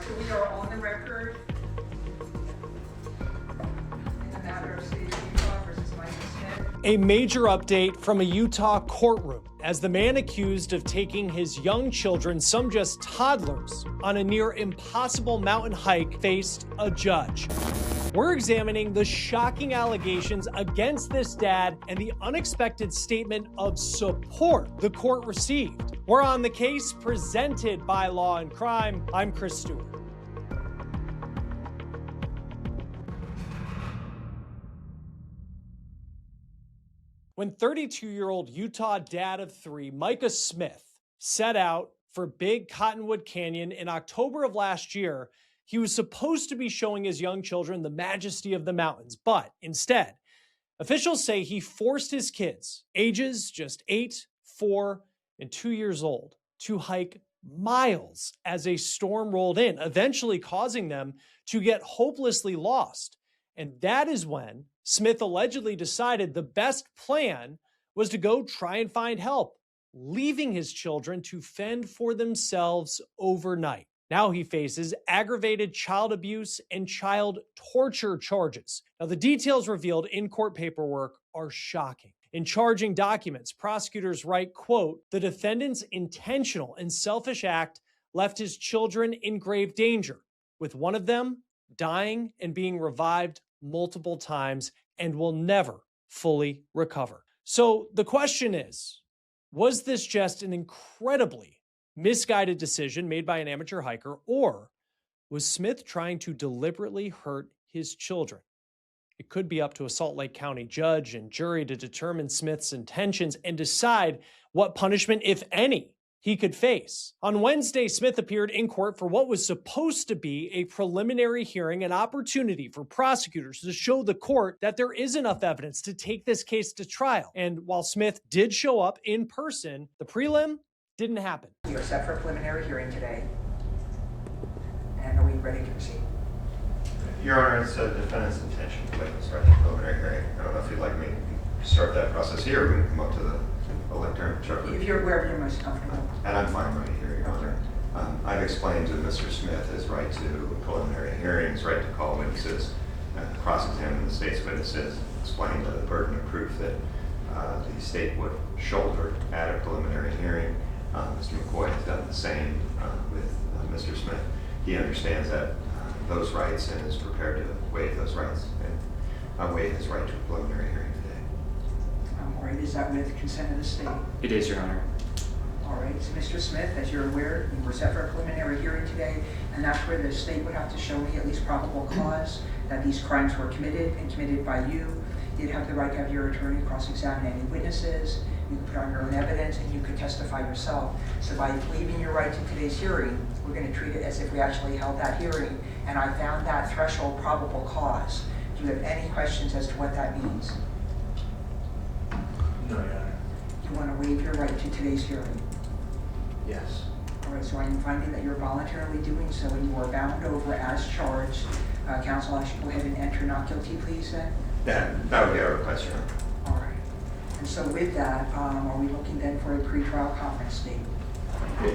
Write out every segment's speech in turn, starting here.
right, so we are on the record in the matter of State of Utah versus Micah Smith. A major update from a Utah courtroom as the man accused of taking his young children, some just toddlers, on a near impossible mountain hike faced a judge. We're examining the shocking allegations against this dad and the unexpected statement of support the court received. We're on the case presented by Law&Crime. I'm Stewart. When 32-year-old Utah dad of three, Micah Smith, set out for Big Cottonwood Canyon in October of last year, he was supposed to be showing his young children the majesty of the mountains, but instead, officials say he forced his kids, ages just 8, 4, and 2 years old, to hike miles as a storm rolled in, eventually causing them to get hopelessly lost. And that is when Smith allegedly decided the best plan was to go try and find help, leaving his children to fend for themselves overnight. Now he faces aggravated child abuse and child torture charges. Now, the details revealed in court paperwork are shocking. In charging documents, prosecutors write, quote, "The defendant's intentional and selfish act left his children in grave danger, with one of them dying and being revived multiple times and will never fully recover." So the question is, was this just an incredibly misguided decision made by an amateur hiker, or was Smith trying to deliberately hurt his children? It could be up to a Salt Lake County judge and jury to determine Smith's intentions and decide what punishment, if any, he could face. On Wednesday, Smith appeared in court for what was supposed to be a preliminary hearing, an opportunity for prosecutors to show the court that there is enough evidence to take this case to trial. And while Smith did show up in person, the prelim didn't happen. You're set for a preliminary hearing today, and are we ready to proceed? Your Honor, it's the defendant's intention to start the preliminary hearing. I don't know if you'd like me to start that process here, or we can come up to the lectern. If you're wherever you're most comfortable. And I'm fine right here, Your Honor. I've explained to Mr. Smith his right to preliminary hearings, right to call witnesses, cross-examine the state's witnesses, explain the burden of proof that the state would shoulder at a preliminary hearing. Mr. McCoy has done the same with Mr. Smith. He understands that those rights and is prepared to waive those rights and waive his right to a preliminary hearing today. All right, is that with consent of the state? It is, Your Honor. All right, so Mr. Smith, as you're aware, you were set for a preliminary hearing today, and that's where the state would have to show me at least probable cause that these crimes were committed and committed by you. You'd have the right to have your attorney cross-examine any witnesses. You could put on your own evidence, and you could testify yourself. So by waiving your right to today's hearing, we're going to treat it as if we actually held that hearing, and I found that threshold probable cause. Do you have any questions as to what that means? No, Your Honor. You want to waive your right to today's hearing? Yes. All right, so I'm finding that you're voluntarily doing so, and you are bound over as charged. Counsel, I should go ahead and enter not guilty, please, then? That would be our request, Your Honor. All right. And so with that, are we looking then for a pretrial conference date?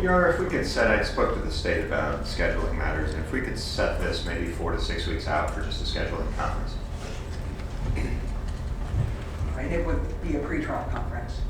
Your Honor, if we could I spoke to the state about scheduling matters, and if we could set this maybe 4 to 6 weeks out for just a scheduling conference. All right, it would be a pretrial conference.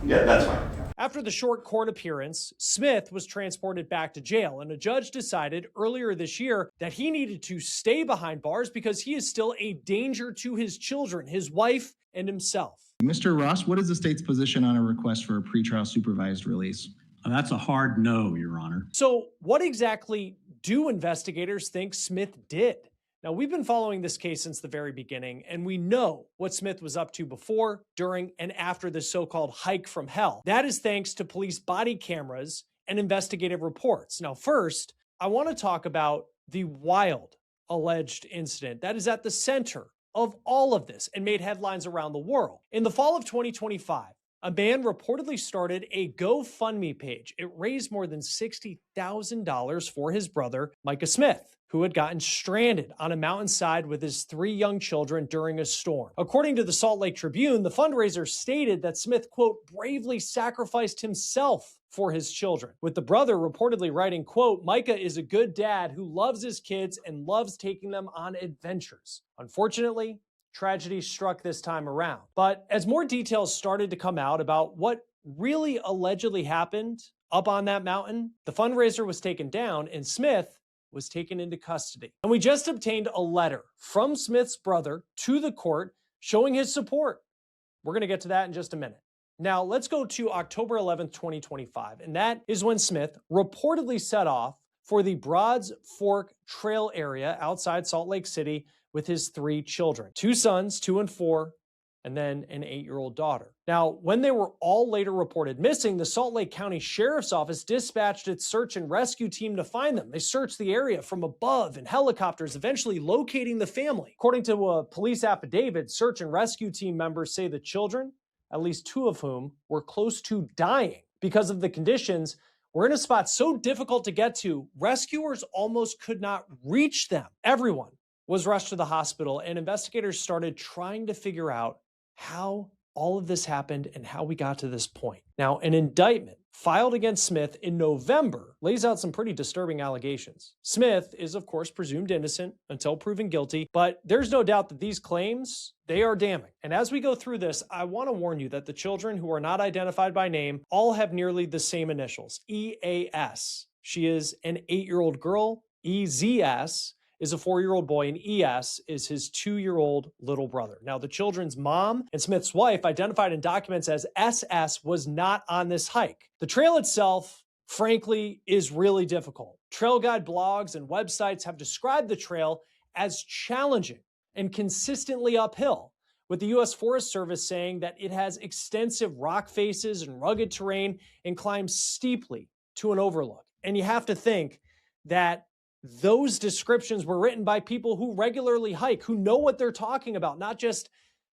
Yeah, that's fine. After the short court appearance, Smith was transported back to jail, and a judge decided earlier this year that he needed to stay behind bars because he is still a danger to his children, his wife, and himself. Mr. Ross, what is the state's position on a request for a pretrial supervised release? That's a hard no, Your Honor. So what exactly do investigators think Smith did? Now, we've been following this case since the very beginning, and we know what Smith was up to before, during, and after the so-called hike from hell. That is thanks to police body cameras and investigative reports. Now, first, I want to talk about the wild alleged incident that is at the center of all of this and made headlines around the world. In the fall of 2025, a man reportedly started a GoFundMe page. It raised more than $60,000 for his brother, Micah Smith, who had gotten stranded on a mountainside with his 3 young children during a storm. According to the Salt Lake Tribune, the fundraiser stated that Smith, quote, bravely sacrificed himself for his children, with the brother reportedly writing, quote, Micah is a good dad who loves his kids and loves taking them on adventures. Unfortunately, tragedy struck this time around. But as more details started to come out about what really allegedly happened up on that mountain, the fundraiser was taken down and Smith was taken into custody. And we just obtained a letter from Smith's brother to the court showing his support. We're going to get to that in just a minute. Now, let's go to October 11th, 2025, and that is when Smith reportedly set off for the Broads Fork Trail area outside Salt Lake City with his 3 children, 2 sons, 2 and 4, and then an 8-year-old daughter. Now, when they were all later reported missing, the Salt Lake County Sheriff's Office dispatched its search and rescue team to find them. They searched the area from above in helicopters, eventually locating the family. According to a police affidavit, search and rescue team members say the children, at least 2 of whom, were close to dying because of the conditions. We're in a spot so difficult to get to, rescuers almost could not reach them. Everyone was rushed to the hospital, and investigators started trying to figure out how all of this happened and how we got to this point. Now, an indictment filed against Smith in November lays out some pretty disturbing allegations. Smith is, of course, presumed innocent until proven guilty, but there's no doubt that these claims, they are damning. And as we go through this, I want to warn you that the children who are not identified by name all have nearly the same initials, EAS. She is an 8-year-old girl. EZS is a 4-year-old boy, and ES is his 2-year-old little brother. Now, the children's mom and Smith's wife, identified in documents as SS, was not on this hike. The trail itself, frankly, is really difficult. Trail guide blogs and websites have described the trail as challenging and consistently uphill, with the U.S. Forest Service saying that it has extensive rock faces and rugged terrain and climbs steeply to an overlook. And you have to think that those descriptions were written by people who regularly hike, who know what they're talking about, not just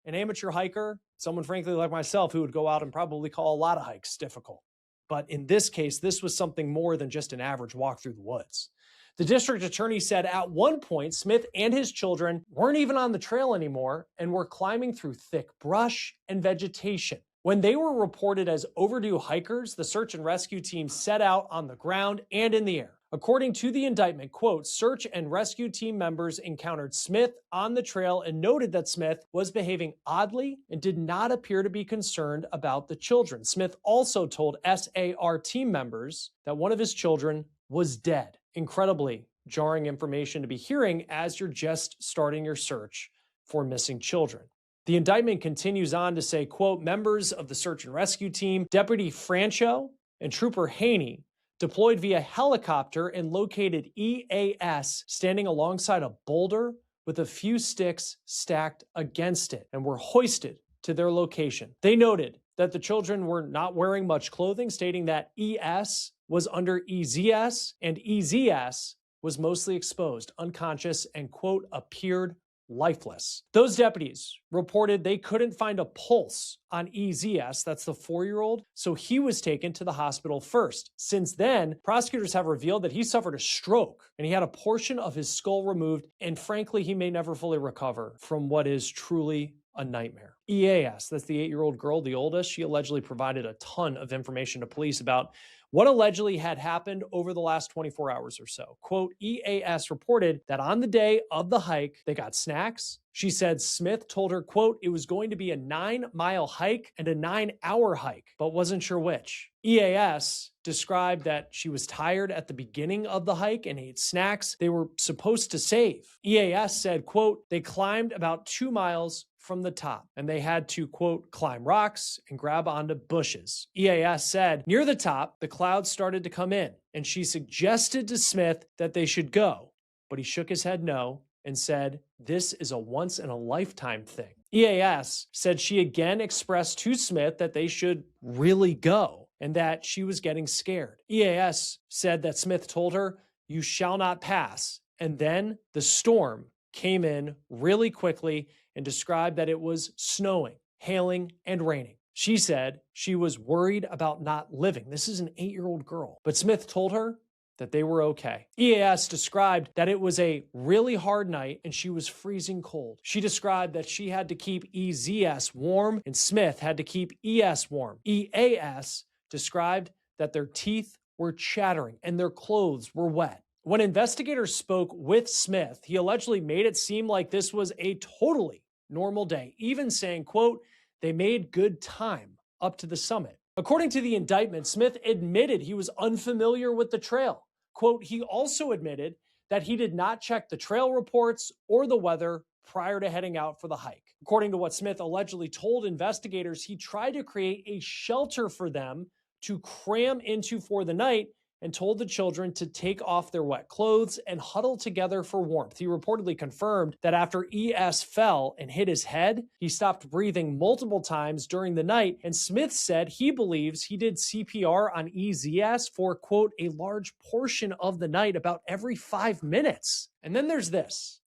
an amateur hiker, someone frankly like myself who would go out and probably call a lot of hikes difficult. But in this case, this was something more than just an average walk through the woods. The district attorney said at one point, Smith and his children weren't even on the trail anymore and were climbing through thick brush and vegetation. When they were reported as overdue hikers, the search and rescue team set out on the ground and in the air. According to the indictment, quote, search and rescue team members encountered Smith on the trail and noted that Smith was behaving oddly and did not appear to be concerned about the children. Smith also told SAR team members that one of his children was dead. Incredibly jarring information to be hearing as you're just starting your search for missing children. The indictment continues on to say, quote, members of the search and rescue team, Deputy Francho and Trooper Haney, deployed via helicopter and located EAS standing alongside a boulder with a few sticks stacked against it and were hoisted to their location. They noted that the children were not wearing much clothing, stating that ES was under EZS and EZS was mostly exposed, unconscious, and, quote, appeared lifeless. Those deputies reported they couldn't find a pulse on EZS, that's the 4-year-old, so he was taken to the hospital first. Since then, prosecutors have revealed that he suffered a stroke and he had a portion of his skull removed, and frankly, he may never fully recover from what is truly a nightmare. EAS, that's the 8-year-old girl, the oldest, she allegedly provided a ton of information to police about what allegedly had happened over the last 24 hours or so. Quote, EAS reported that on the day of the hike, they got snacks. She said Smith told her, quote, it was going to be a 9-mile hike and a 9-hour hike, but wasn't sure which. EAS described that she was tired at the beginning of the hike and ate snacks they were supposed to save. EAS said, quote, they climbed about 2 miles from the top, and they had to, quote, climb rocks and grab onto bushes. EAS said, near the top, the clouds started to come in, and she suggested to Smith that they should go, but he shook his head no and said, this is a once-in-a-lifetime thing. EAS said she again expressed to Smith that they should really go and that she was getting scared. EAS said that Smith told her, you shall not pass, and then the storm came in really quickly and described that it was snowing, hailing, and raining. She said she was worried about not living. This is an 8-year-old girl. But Smith told her that they were okay. EAS described that it was a really hard night and she was freezing cold. She described that she had to keep EZS warm and Smith had to keep ES warm. EAS described that their teeth were chattering and their clothes were wet. When investigators spoke with Smith, he allegedly made it seem like this was a totally normal day, even saying, quote, they made good time up to the summit. According to the indictment, Smith admitted he was unfamiliar with the trail. Quote, he also admitted that he did not check the trail reports or the weather prior to heading out for the hike. According to what Smith allegedly told investigators, he tried to create a shelter for them to cram into for the night and told the children to take off their wet clothes and huddle together for warmth. He reportedly confirmed that after ES fell and hit his head, he stopped breathing multiple times during the night, and Smith said he believes he did CPR on EZS for, quote, a large portion of the night, about every 5 minutes. And then there's this.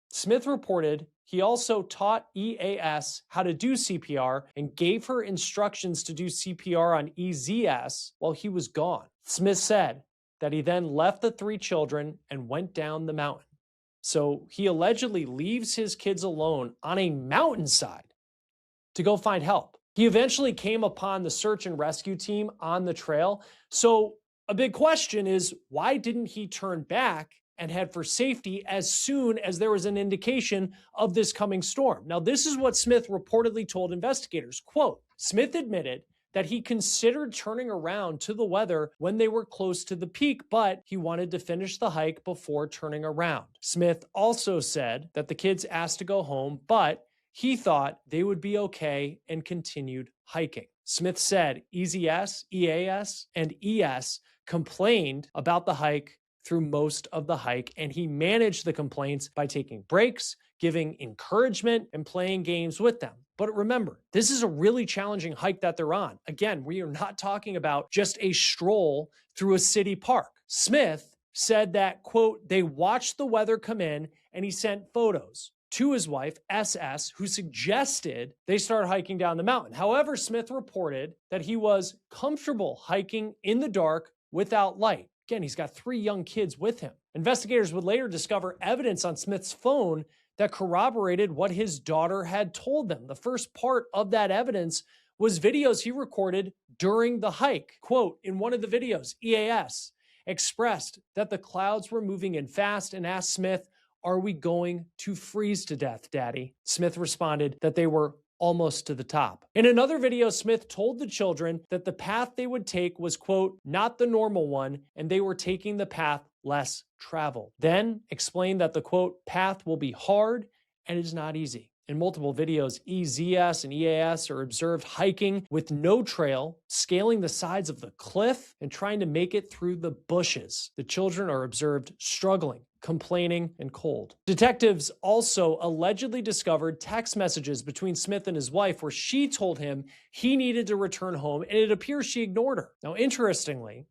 Smith reported he also taught EAS how to do CPR and gave her instructions to do CPR on EZS while he was gone. Smith said that he then left the 3 children and went down the mountain. So he allegedly leaves his kids alone on a mountainside to go find help. He eventually came upon the search and rescue team on the trail. So a big question is, why didn't he turn back and head for safety as soon as there was an indication of this coming storm? Now, this is what Smith reportedly told investigators. Quote, Smith admitted that he considered turning around to the weather when they were close to the peak, but he wanted to finish the hike before turning around. Smith also said that the kids asked to go home, but he thought they would be okay and continued hiking. Smith said EZS, EAS, and ES complained about the hike through most of the hike, and he managed the complaints by taking breaks, giving encouragement, and playing games with them. But remember, this is a really challenging hike that they're on. Again, we are not talking about just a stroll through a city park. Smith said that, quote, they watched the weather come in and he sent photos to his wife, SS, who suggested they start hiking down the mountain. However, Smith reported that he was comfortable hiking in the dark without light. Again, he's got 3 young kids with him. Investigators would later discover evidence on Smith's phone that corroborated what his daughter had told them. The first part of that evidence was videos he recorded during the hike. Quote, in one of the videos, EAS expressed that the clouds were moving in fast and asked Smith, are we going to freeze to death, Daddy? Smith responded that they were almost to the top. In another video, Smith told the children that the path they would take was, quote, not the normal one, and they were taking the path less traveled. Then explained that the, quote, path will be hard and it is not easy. In multiple videos, EZS and EAS are observed hiking with no trail, scaling the sides of the cliff, and trying to make it through the bushes. The children are observed struggling, complaining, and cold. Detectives also allegedly discovered text messages between Smith and his wife where she told him he needed to return home, and it appears she ignored her. Now, interestingly,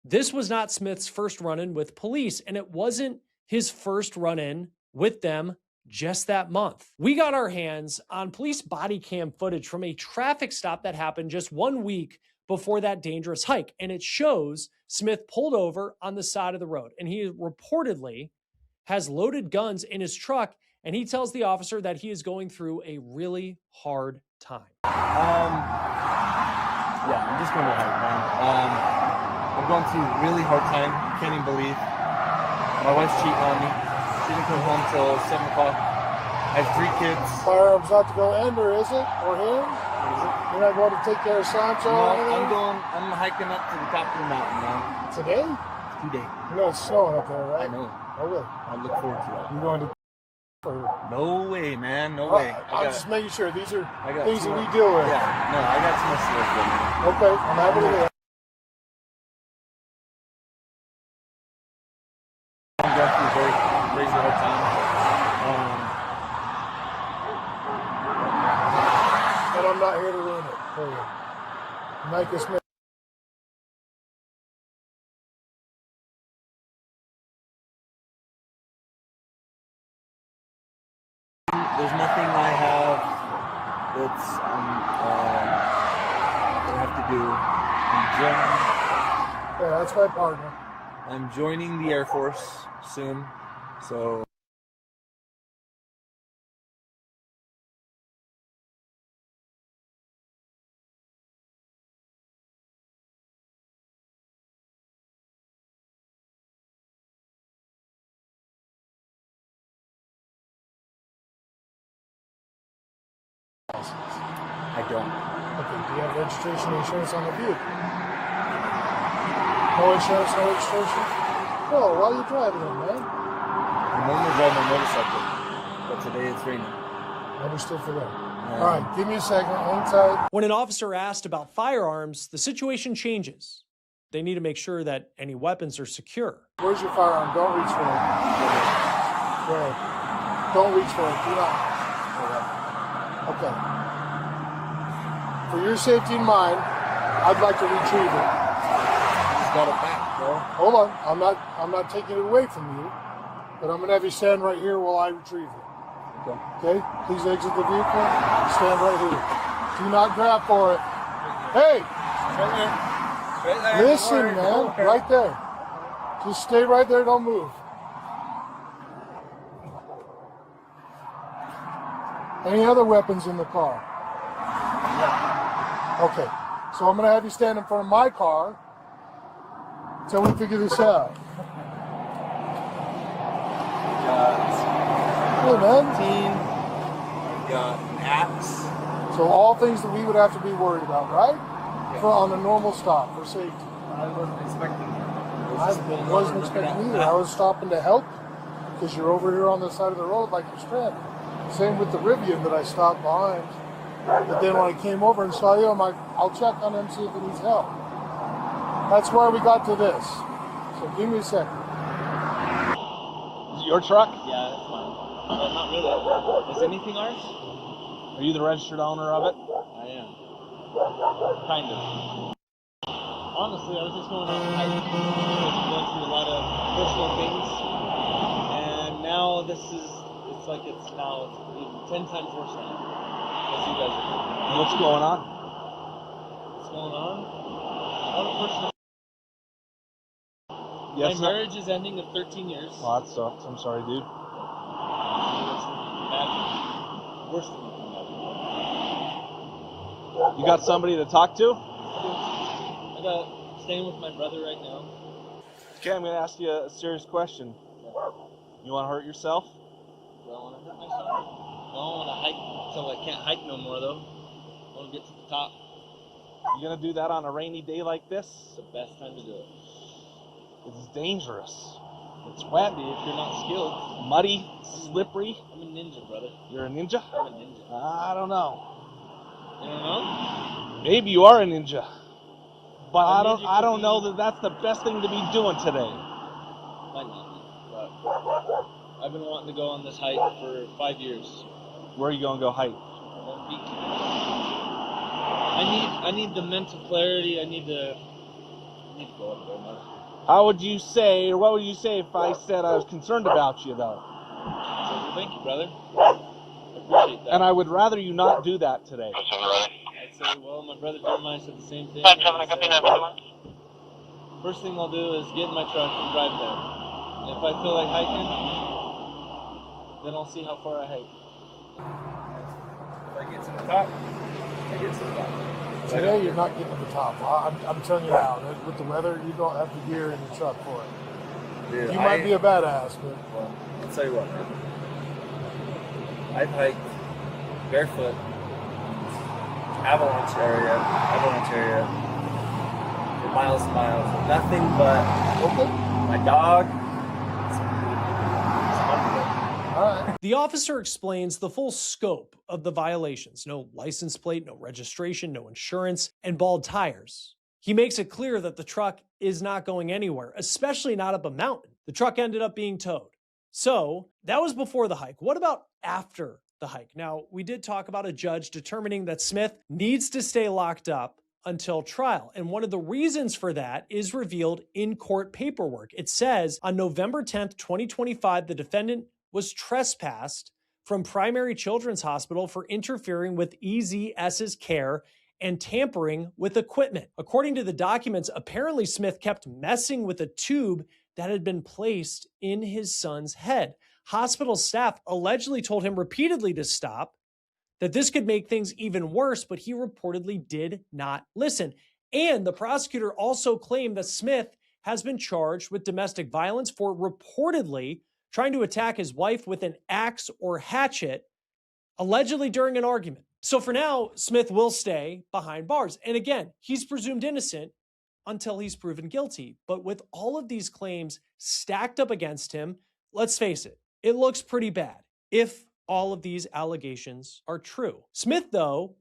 this was not Smith's first run-in with police, and it wasn't his first run-in with them just that month. We got our hands on police body cam footage from a traffic stop that happened just 1 week before that dangerous hike, and it shows Smith pulled over on the side of the road, and he reportedly has loaded guns in his truck, and he tells the officer that he is going through a really hard time. Yeah, I'm just going to hike, man. I'm going through a really hard time. Can't even believe. My wife's cheating on me. She didn't come home till 7 o'clock. I have 3 kids. Firearms not to go under, is it? Or him? You're not going to take care of Sancho? I'm hiking up to the top of the mountain now. Today? Today. You know it's snowing up there, right? I know. Oh, really? I look forward to that. You're going to... No way, man. No way. I'm just making sure. These are got things too that we much- deal with. Yeah, no, I got too much to live with. Okay, I'm happy to hear that. I'm going through a very crazy hard time. And I'm not here to ruin it for you. Micah Smith. There's nothing I have that's Yeah, that's my partner. I'm joining the Air Force soon, so. I don't. Okay, do you have registration and insurance on the vehicle? No insurance, no registration? No, why are you driving it, man? I normally drive my motorcycle, but today it's raining. Understood for that. All right, give me a second. Hang tight. When an officer asked about firearms, the situation changes. They need to make sure that any weapons are secure. Where's your firearm? Don't reach for it. Right. Don't reach for it. Do not. Okay. For your safety and mine, I'd like to retrieve it. Just got it back, bro. Hold on. I'm not taking it away from you, but I'm gonna have you stand right here while I retrieve it. Okay? Please exit the vehicle. Stand right here. Do not grab for it. Hey! Right there. Right there. Listen, man. Right there. Just stay right there. Don't move. Any other weapons in the car? Okay. So I'm going to have you stand in front of my car until we figure this out. Hey, man. We got an axe. So all things that we would have to be worried about, right? For on a normal stop for safety. I wasn't expecting that. I wasn't expecting either. I was stopping to help because you're over here on the side of the road like you're stranded. Same with the Rivian that I stopped behind. But then when I came over and saw you, I'm like, I'll check on him, see if he needs help. That's why we got to this. So give me a second. Is it your truck? Yeah, that's mine. Not really. Is anything ours? Are you the registered owner of it? I am. Kind of. Honestly, I was just going on a hike. I was going through a lot of personal things. And now it's like it's even 10 times worse now. As you guys are doing. What's going on? What's going on? A lot of personal. Yes, My marriage is ending of 13 years. Oh, that sucks. I'm sorry, dude. Worse than you can imagine. You got somebody to talk to? I got staying with my brother right now. Okay, I'm going to ask you a serious question. You want to hurt yourself? Do I want to hurt myself? No, I want to hike until I can't hike no more, though. I want to get to the top. You going to do that on a rainy day like this? It's the best time to do it. It's dangerous. It's wet if you're not skilled. Muddy, slippery. I'm a ninja, brother. You're a ninja? I'm a ninja. I don't know. You don't know? Maybe you are a ninja. But A I ninja don't could know be- that that's the best thing to be doing today. Might not be, but I've been wanting to go on this hike for 5 years. Where are you going to go hike? One week. I need the mental clarity. I need to go up there, man. How would you say, or what would you say if I said I was concerned about you, though? So, thank you, brother. I appreciate that. And I would rather you not do that today. I'd say, well, my brother Jeremiah said the same thing. First thing I'll do is get in my truck and drive there. And if I feel like hiking, then I'll see how far I hike. If I get to the top, I get to the top. Today you're not getting to the top. I'm telling you now, with the weather, you don't have the gear in your truck for it. Dude, You might be a badass, but Well, I'll tell you what, man. I've hiked barefoot, avalanche area, for miles and miles, with nothing but my dog, some underwear. all right. The officer explains the full scope of the violations: no license plate, no registration, no insurance, and bald tires. He makes it clear that the truck is not going anywhere, especially not up a mountain. The truck ended up being towed. So that was before the hike. What about after the hike? Now, we did talk about a judge determining that Smith needs to stay locked up until trial. And one of the reasons for that is revealed in court paperwork. It says on November 10th, 2025, the defendant was trespassed from Primary Children's Hospital for interfering with EZS's care and tampering with equipment. According to the documents, apparently Smith kept messing with a tube that had been placed in his son's head. Hospital staff allegedly told him repeatedly to stop, that this could make things even worse, but he reportedly did not listen. And the prosecutor also claimed that Smith has been charged with domestic violence for reportedly trying to attack his wife with an axe or hatchet, allegedly during an argument. So for now, Smith will stay behind bars. And again, he's presumed innocent until he's proven guilty. But with all of these claims stacked up against him, let's face it, it looks pretty bad if all of these allegations are true. Smith, though,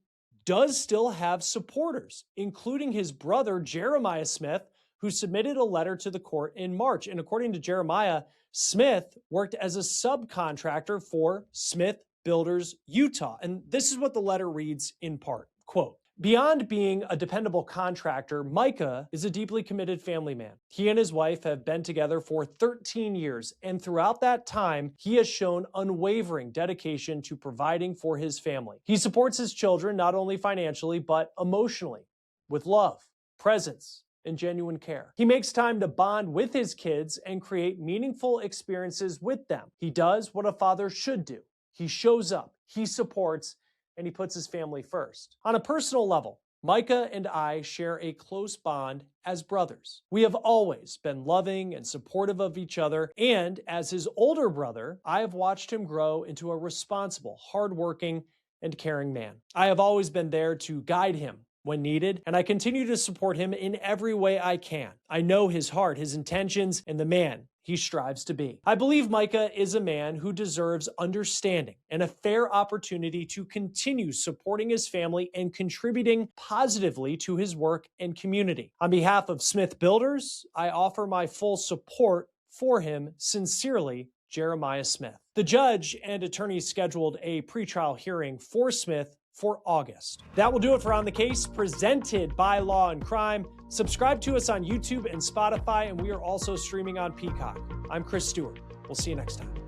does still have supporters, including his brother, Jeremiah Smith, who submitted a letter to the court in March. And according to Jeremiah, Smith worked as a subcontractor for Smith Builders Utah. And this is what the letter reads in part, quote, "Beyond being a dependable contractor, Micah is a deeply committed family man. He and his wife have been together for 13 years, and throughout that time, he has shown unwavering dedication to providing for his family. He supports his children not only financially, but emotionally, with love, presence, and genuine care. He makes time to bond with his kids and create meaningful experiences with them. He does what a father should do. He shows up, he supports, and he puts his family first. On a personal level, Micah and I share a close bond as brothers. We have always been loving and supportive of each other, and as his older brother, I have watched him grow into a responsible, hardworking, and caring man. I have always been there to guide him when needed, and I continue to support him in every way I can. I know his heart, his intentions, and the man he strives to be. I believe Micah is a man who deserves understanding and a fair opportunity to continue supporting his family and contributing positively to his work and community. On behalf of Smith Builders, I offer my full support for him. Sincerely, Jeremiah Smith." The judge and attorney scheduled a pretrial hearing for Smith for August. That will do it for On the Case, presented by Law and Crime. Subscribe to us on YouTube and Spotify, and we are also streaming on Peacock. I'm Chris Stewart. We'll see you next time.